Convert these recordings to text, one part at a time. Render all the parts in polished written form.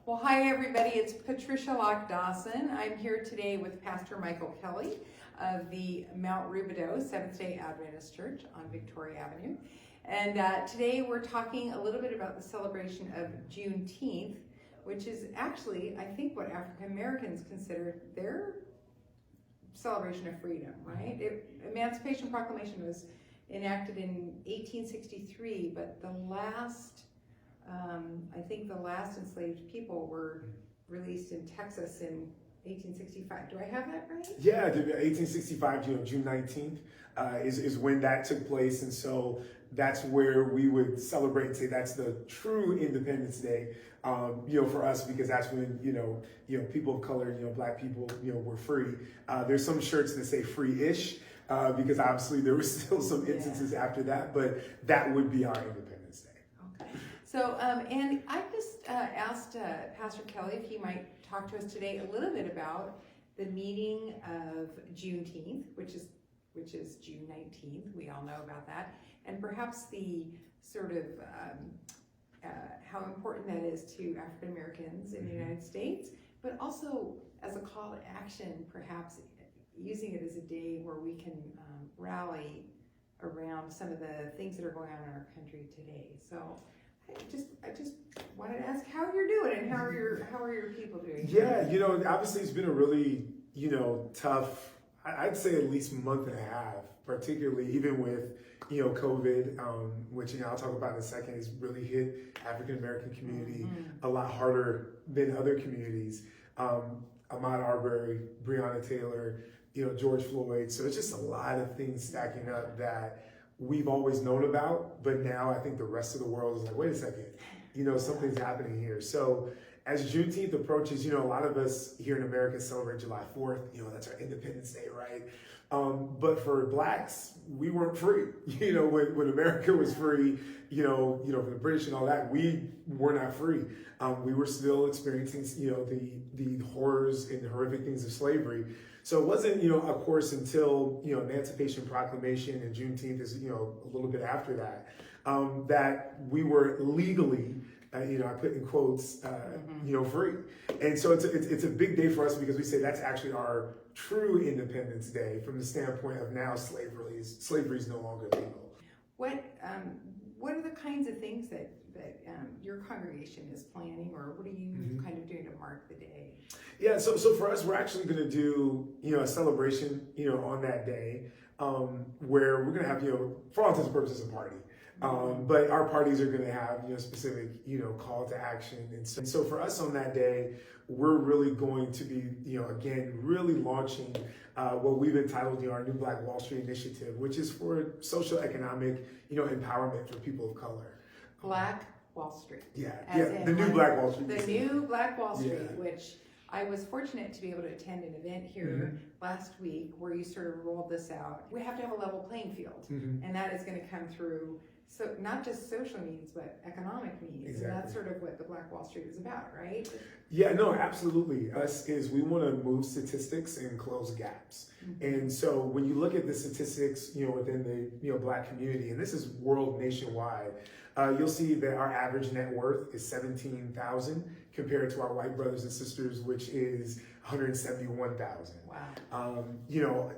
Well, hi everybody, it's Patricia Locke-Dawson. I'm here today with Pastor Michael Kelly of the Mount Rubidoux Seventh-day Adventist Church on Victoria Avenue. And today we're talking a little bit about the celebration of Juneteenth, which is actually, I think, what African Americans consider their celebration of freedom, right? Emancipation Proclamation was enacted in 1863, but the last enslaved people were released in Texas in 1865. Do I have that right? Yeah, 1865, June 19th is when that took place. And so that's where we would celebrate and say that's the true Independence Day, for us, because that's when, people of color, Black people, were free. There's some shirts that say free-ish, because obviously there were still some instances after that, but that would be our Independence Day. Okay. So, and I just asked Pastor Kelly if he might talk to us today a little bit about the meaning of Juneteenth, which is June 19th. We all know about that, and perhaps the sort of how important that is to African Americans in the United States, but also as a call to action, perhaps using it as a day where we can rally around some of the things that are going on in our country today. So I just wanted to ask how you're doing and how are your people doing? Yeah, obviously it's been a really, tough, I'd say at least month and a half, particularly even with, COVID, which, I'll talk about in a second, has really hit African American community a lot harder than other communities. Ahmaud Arbery, Breonna Taylor, George Floyd. So it's just a lot of things stacking up that we've always known about, but now I think the rest of the world is like, wait a second, something's happening here. So as Juneteenth approaches, a lot of us here in America celebrate July 4th, that's our Independence Day, right? But for Blacks, we weren't free. When America was free, from the British and all that, we were not free. We were still experiencing, the horrors and horrific things of slavery. So it wasn't, of course, until, Emancipation Proclamation and Juneteenth is, a little bit after that, that we were legally, I put in quotes, free. And so it's a big day for us because we say that's actually our true Independence Day from the standpoint of now slavery is no longer legal. What are the kinds of things that your congregation is planning, or what are you kind of doing to mark the day? Yeah, so for us, we're actually going to do, a celebration, on that day, where we're going to have, for all intents and purposes, a party. But our parties are going to have, specific, call to action. And so for us on that day, we're really going to be, again, really launching what we've entitled, our New Black Wall Street Initiative, which is for social economic, empowerment for people of color. Black Wall Street. The New Black Wall Street. The New Black Wall Street, which I was fortunate to be able to attend an event here last week where you sort of rolled this out. We have to have a level playing field, and that is going to come through. So not just social needs, but economic needs. Exactly. And that's sort of what the Black Wall Street is about, right? Yeah, no, absolutely. We want to move statistics and close gaps. And so when you look at the statistics, within the, Black community, and this is world nationwide, you'll see that our average net worth is $17,000 compared to our white brothers and sisters, which is $171,000. Wow.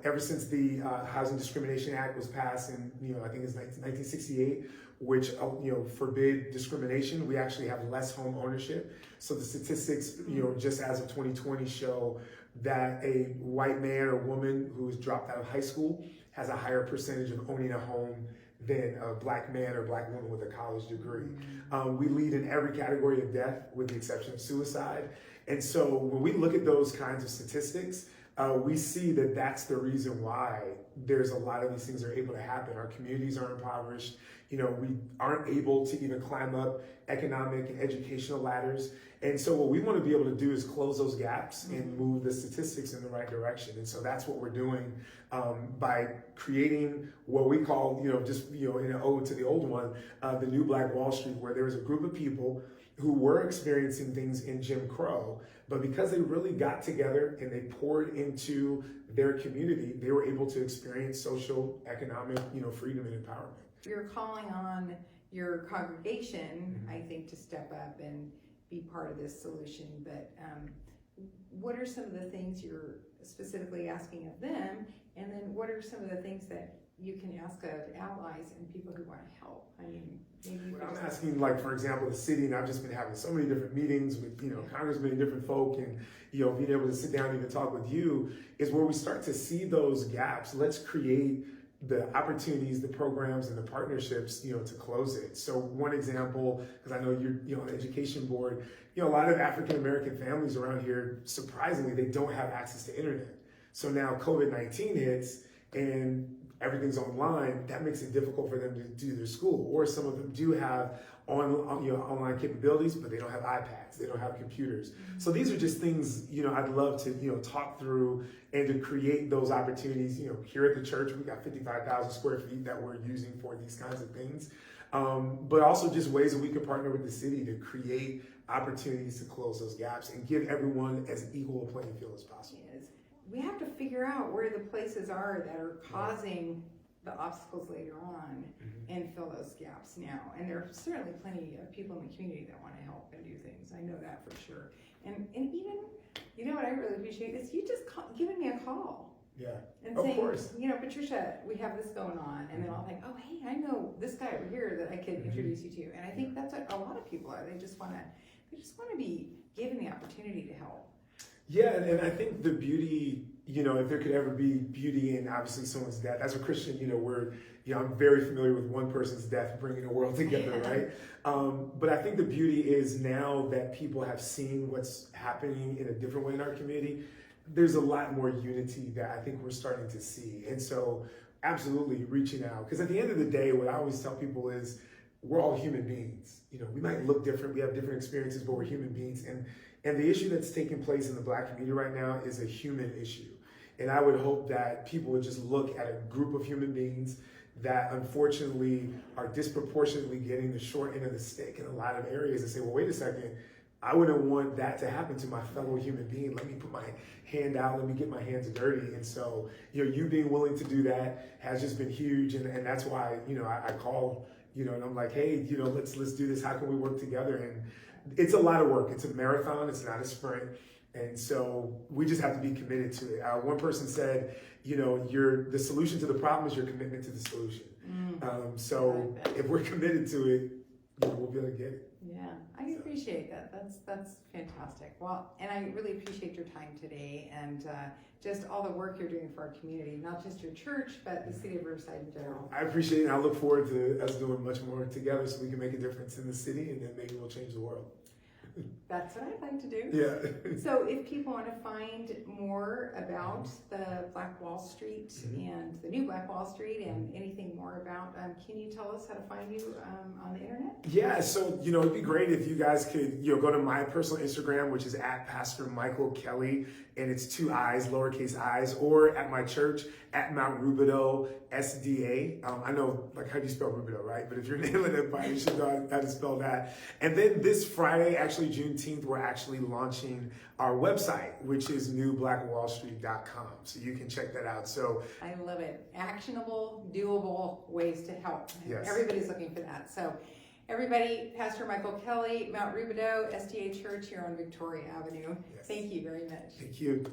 Ever since the Housing Discrimination Act was passed in, I think it's 1968, which, forbid discrimination, we actually have less home ownership. So the statistics, just as of 2020 show that a white man or woman who has dropped out of high school has a higher percentage of owning a home than a Black man or Black woman with a college degree. We lead in every category of death with the exception of suicide. And so when we look at those kinds of statistics, we see that that's the reason why there's a lot of these things that are able to happen. Our communities are impoverished. We aren't able to even climb up economic and educational ladders. And so what we want to be able to do is close those gaps and move the statistics in the right direction. And so that's what we're doing by creating what we call, in an ode to the old one, the New Black Wall Street, where there was a group of people who were experiencing things in Jim Crow, but because they really got together and they poured into their community, they were able to experience social, economic, freedom and empowerment. You're calling on your congregation, I think, to step up and be part of this solution, but what are some of the things you're specifically asking of them, and then what are some of the things that you can ask of allies and people who want to help? I mean, maybe you I'm asking, like, for example, the city, and I've just been having so many different meetings with, congressmen and different folk, and, being able to sit down and even talk with you, is where we start to see those gaps. Let's create the opportunities, the programs, and the partnerships, to close it. So one example, because I know you're, on the education board, a lot of African-American families around here, surprisingly, they don't have access to internet. So now COVID-19 hits, and everything's online. That makes it difficult for them to do their school. Or some of them do have online capabilities, but they don't have iPads, they don't have computers. So these are just things, I'd love to, talk through and to create those opportunities. Here at the church, we got 55,000 square feet that we're using for these kinds of things. But also just ways that we could partner with the city to create opportunities to close those gaps and give everyone as equal a playing field as possible. Yes. We have to figure out where the places are that are causing the obstacles later on and fill those gaps now. And there are certainly plenty of people in the community that want to help and do things. I know that for sure. And even, what I really appreciate is you just giving me a call. Yeah, and of saying, course. Patricia, we have this going on. And then I'll think, oh, hey, I know this guy over here that I could introduce you to. And I think that's what a lot of people are. They just want to be given the opportunity to help. Yeah, and I think the beauty, if there could ever be beauty in obviously someone's death, as a Christian, I'm very familiar with one person's death bringing the world together, right? But I think the beauty is now that people have seen what's happening in a different way in our community, there's a lot more unity that I think we're starting to see. And so absolutely reaching out, because at the end of the day, what I always tell people is we're all human beings. We might look different, we have different experiences, but we're human beings. And the issue that's taking place in the Black community right now is a human issue. And I would hope that people would just look at a group of human beings that unfortunately are disproportionately getting the short end of the stick in a lot of areas and say, well, wait a second, I wouldn't want that to happen to my fellow human being. Let me put my hand out, let me get my hands dirty. And so, you being willing to do that has just been huge. And that's why, I call, and I'm like, hey, let's do this. How can we work together? And it's a lot of work. It's a marathon. It's not a sprint. And so we just have to be committed to it. One person said, the solution to the problem is your commitment to the solution. So if we're committed to it, we'll be able to get it. Yeah, I appreciate that. That's fantastic. Well, and I really appreciate your time today and just all the work you're doing for our community, not just your church, but the city of Riverside in general. I appreciate it, and I look forward to us doing much more together so we can make a difference in the city, and then maybe we'll change the world. That's what I'd like to do. Yeah. So if people want to find more about the Black Wall Street and the new Black Wall Street and anything more about, can you tell us how to find you on the internet? Yeah, so, it'd be great if you guys could, go to my personal Instagram, which is at Pastor Michael Kelly, and it's 2 I's, lowercase i's, or at my church, at Mount Rubidoux SDA. I know, how do you spell Rubidoux, right? But if you're nailing it by, you should know how to spell that. And then this Friday, actually Juneteenth, we're actually launching our website, which is newblackwallstreet.com. So you can check that out. So I love it. Actionable, doable ways to help. Yes. Everybody's looking for that. So everybody, Pastor Michael Kelly, Mount Rubidoux SDA Church here on Victoria Avenue. Yes. Thank you very much. Thank you.